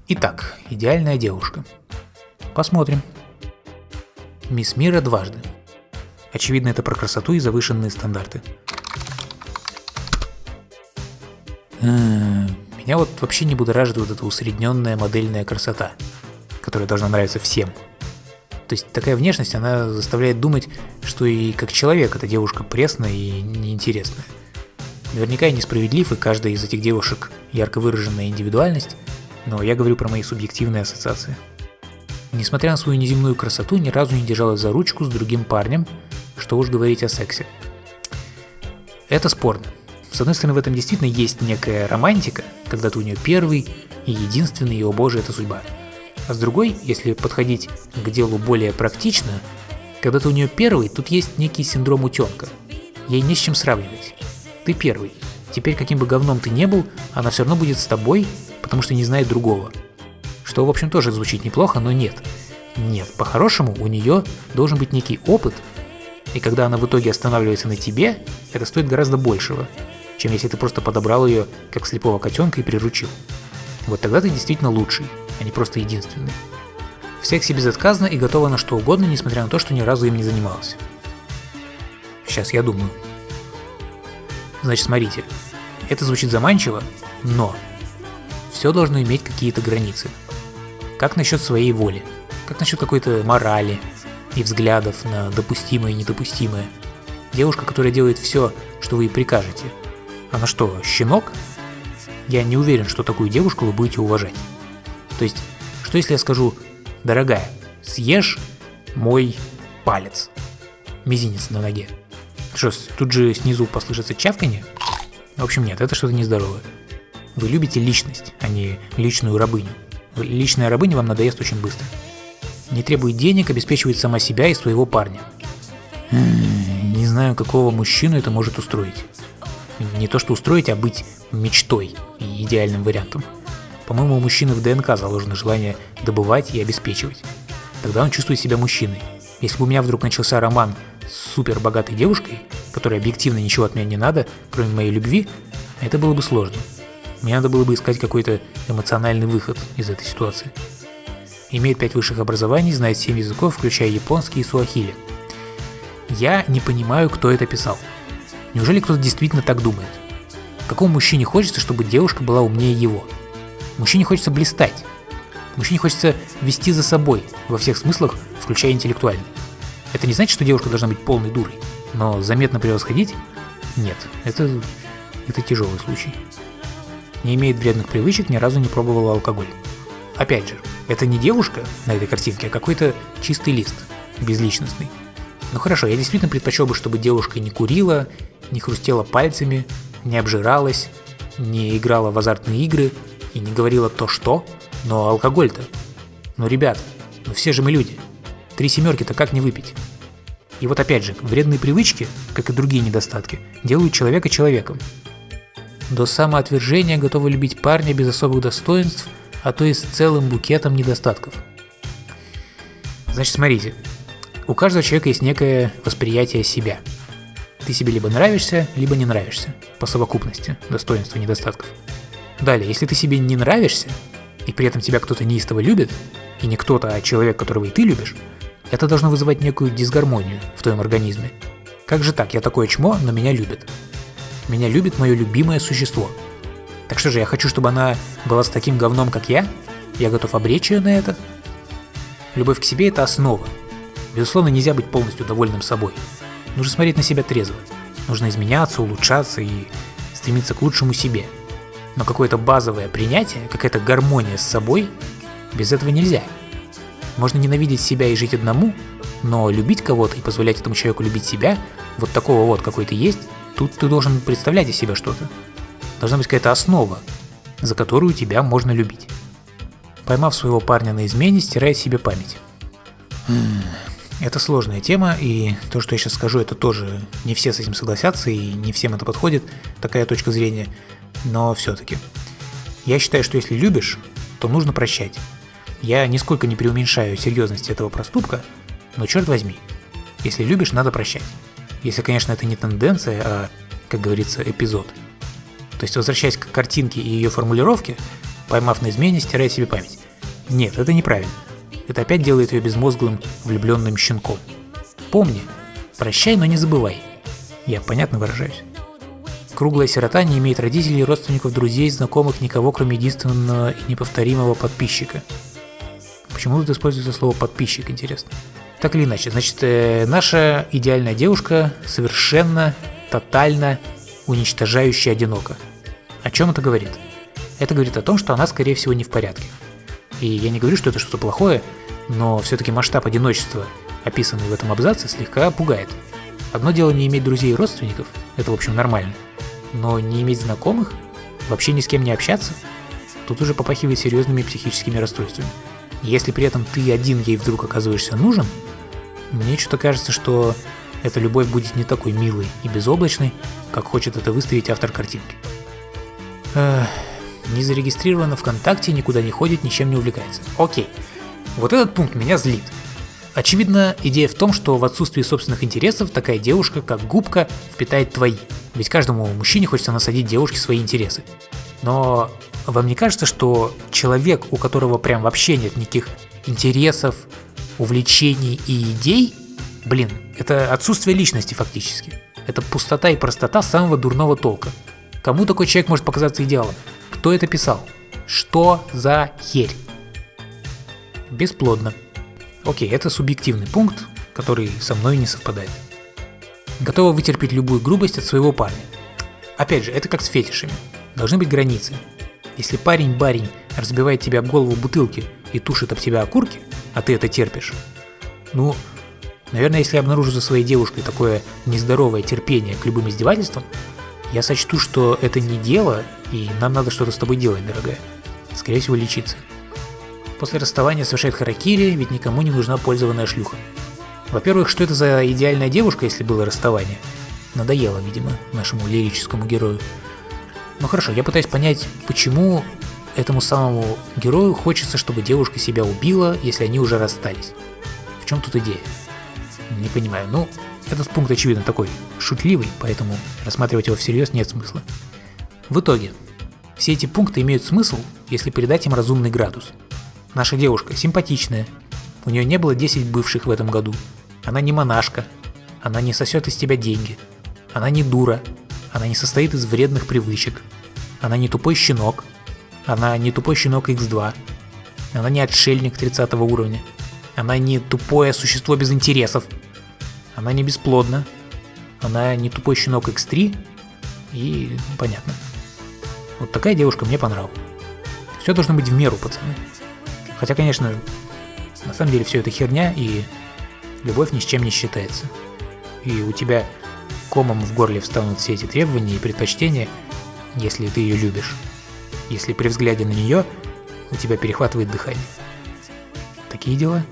Итак, идеальная девушка. Посмотрим. Мисс Мира дважды. Очевидно, это про красоту и завышенные стандарты. Меня вот вообще не будоражит вот эта усредненная модельная красота, которая должна нравиться всем. То есть такая внешность, она заставляет думать, что и как человек эта девушка пресная и неинтересная. Наверняка я несправедлив, и каждая из этих девушек ярко выраженная индивидуальность, но я говорю про мои субъективные ассоциации. Несмотря на свою неземную красоту, ни разу не держалась за ручку с другим парнем, что уж говорить о сексе. Это спорно. С одной стороны, в этом действительно есть некая романтика, когда ты у нее первый и единственный, и, о боже, это судьба. А с другой, если подходить к делу более практично, когда ты у нее первый, тут есть некий синдром утенка. Ей не с чем сравнивать. Ты первый. Теперь каким бы говном ты не был, она все равно будет с тобой, потому что не знает другого. Что, в общем, тоже звучит неплохо, но нет. Нет, по-хорошему у нее должен быть некий опыт, и когда она в итоге останавливается на тебе, это стоит гораздо большего, чем если ты просто подобрал ее как слепого котенка и приручил. Вот тогда ты действительно лучший, а не просто единственный. В сексе безотказно и готова на что угодно, несмотря на то, что ни разу им не занималась. Сейчас я думаю. Значит, смотрите, это звучит заманчиво, но все должно иметь какие-то границы. Как насчет своей воли? Как насчет какой-то морали и взглядов на допустимое и недопустимое? Девушка, которая делает все, что вы ей прикажете, она что, щенок? Я не уверен, что такую девушку вы будете уважать. То есть, что если я скажу: дорогая, съешь мой палец, мизинец на ноге? Что, тут же снизу послышится чавканье? В общем, нет, это что-то нездоровое. Вы любите личность, а не личную рабыню. Личная рабыня вам надоест очень быстро. Не требует денег, обеспечивает сама себя и своего парня. Не знаю, какого мужчину это может устроить. Не то что устроить, а быть мечтой и идеальным вариантом. По-моему, у мужчины в ДНК заложено желание добывать и обеспечивать. Тогда он чувствует себя мужчиной. Если бы у меня вдруг начался роман с супер богатой девушкой, которой объективно ничего от меня не надо, кроме моей любви, это было бы сложно. Мне надо было бы искать какой-то эмоциональный выход из этой ситуации. Имеет 5 высших образований, знает 7 языков, включая японский и суахили. Я не понимаю, кто это писал. Неужели кто-то действительно так думает? Какому мужчине хочется, чтобы девушка была умнее его? Мужчине хочется блистать. Мужчине хочется вести за собой во всех смыслах, включая интеллектуальный. Это не значит, что девушка должна быть полной дурой, но заметно превосходить? Нет, это тяжелый случай. Не имеет вредных привычек, ни разу не пробовала алкоголь. Опять же, это не девушка на этой картинке, а какой-то чистый лист, безличностный. Ну хорошо, я действительно предпочел бы, чтобы девушка не курила, не хрустела пальцами, не обжиралась, не играла в азартные игры и не говорила то что, но алкоголь-то. Ну ребята, ну все же мы люди. 3 семерки-то как не выпить? И вот опять же, вредные привычки, как и другие недостатки, делают человека человеком. До самоотвержения готовы любить парня без особых достоинств, а то и с целым букетом недостатков. Значит, смотрите, у каждого человека есть некое восприятие себя. Ты себе либо нравишься, либо не нравишься, по совокупности достоинств и недостатков. Далее, если ты себе не нравишься, и при этом тебя кто-то неистово любит, и не кто-то, а человек, которого и ты любишь, это должно вызывать некую дисгармонию в твоем организме. Как же так, я такое чмо, но меня любят. Меня любит мое любимое существо. Так что же, я хочу, чтобы она была с таким говном, как я? Я готов обречь ее на это? Любовь к себе – это основа. Безусловно, нельзя быть полностью довольным собой. Нужно смотреть на себя трезво. Нужно изменяться, улучшаться и стремиться к лучшему себе. Но какое-то базовое принятие, какая-то гармония с собой, без этого нельзя. Можно ненавидеть себя и жить одному, но любить кого-то и позволять этому человеку любить себя, вот такого вот, какой ты есть, тут ты должен представлять из себя что-то. Должна быть какая-то основа, за которую тебя можно любить. Поймав своего парня на измене, стирает себе память. Это сложная тема, и то, что я сейчас скажу, это тоже не все с этим согласятся, и не всем это подходит, такая точка зрения, но все-таки. Я считаю, что если любишь, то нужно прощать. Я нисколько не преуменьшаю серьезность этого проступка, но черт возьми, если любишь, надо прощать. Если, конечно, это не тенденция, а, как говорится, эпизод. То есть, возвращаясь к картинке и ее формулировке, поймав на измене, стирает себе память. Нет, это неправильно. Это опять делает ее безмозглым, влюбленным щенком. Помни, прощай, но не забывай. Я понятно выражаюсь. Круглая сирота не имеет родителей, родственников, друзей, знакомых, никого, кроме единственного и неповторимого подписчика. Почему тут используется слово «подписчик», интересно? Так или иначе, значит, наша идеальная девушка совершенно, тотально уничтожающе одинока. О чем это говорит? Это говорит о том, что она, скорее всего, не в порядке. И я не говорю, что это что-то плохое, но все-таки масштаб одиночества, описанный в этом абзаце, слегка пугает. Одно дело не иметь друзей и родственников, это, в общем, нормально, но не иметь знакомых, вообще ни с кем не общаться, тут уже попахивает серьезными психическими расстройствами. Если при этом ты один ей вдруг оказываешься нужен, мне что-то кажется, что эта любовь будет не такой милой и безоблачной, как хочет это выставить автор картинки. Не зарегистрирована ВКонтакте, никуда не ходит, ничем не увлекается. Окей, вот этот пункт меня злит. Очевидно, идея в том, что в отсутствии собственных интересов такая девушка, как губка, впитает твои. Ведь каждому мужчине хочется насадить девушке свои интересы. Но вам не кажется, что человек, у которого прям вообще нет никаких интересов, увлечений и идей, это отсутствие личности фактически. Это пустота и простота самого дурного толка. Кому такой человек может показаться идеалом? Кто это писал? Что за херь? Бесплодно. Окей, это субъективный пункт, который со мной не совпадает. Готова вытерпеть любую грубость от своего парня. Опять же, это как с фетишами. Должны быть границы. Если парень-барень разбивает тебя об голову бутылки и тушит об тебя окурки, а ты это терпишь, наверное, если я обнаружу за своей девушкой такое нездоровое терпение к любым издевательствам, я сочту, что это не дело, и нам надо что-то с тобой делать, дорогая. Скорее всего, лечиться. После расставания совершает харакири, ведь никому не нужна пользованная шлюха. Во-первых, что это за идеальная девушка, если было расставание? Надоело, видимо, нашему лирическому герою. Ну хорошо, я пытаюсь понять, почему этому самому герою хочется, чтобы девушка себя убила, если они уже расстались. В чем тут идея? Не понимаю. Этот пункт, очевидно, такой шутливый, поэтому рассматривать его всерьез нет смысла. В итоге, все эти пункты имеют смысл, если придать им разумный градус. Наша девушка симпатичная, у нее не было 10 бывших в этом году, она не монашка, она не сосет из тебя деньги, она не дура, она не состоит из вредных привычек, она не тупой щенок, она не тупой щенок X2, она не отшельник 30 уровня, она не тупое существо без интересов, она не бесплодна, она не тупой щенок X3 и понятно. Вот такая девушка мне понравилась. Все должно быть в меру, пацаны. Хотя, конечно, на самом деле все это херня, и любовь ни с чем не считается. И у тебя комом в горле встанут все эти требования и предпочтения, если ты ее любишь. Если при взгляде на нее у тебя перехватывает дыхание. Такие дела.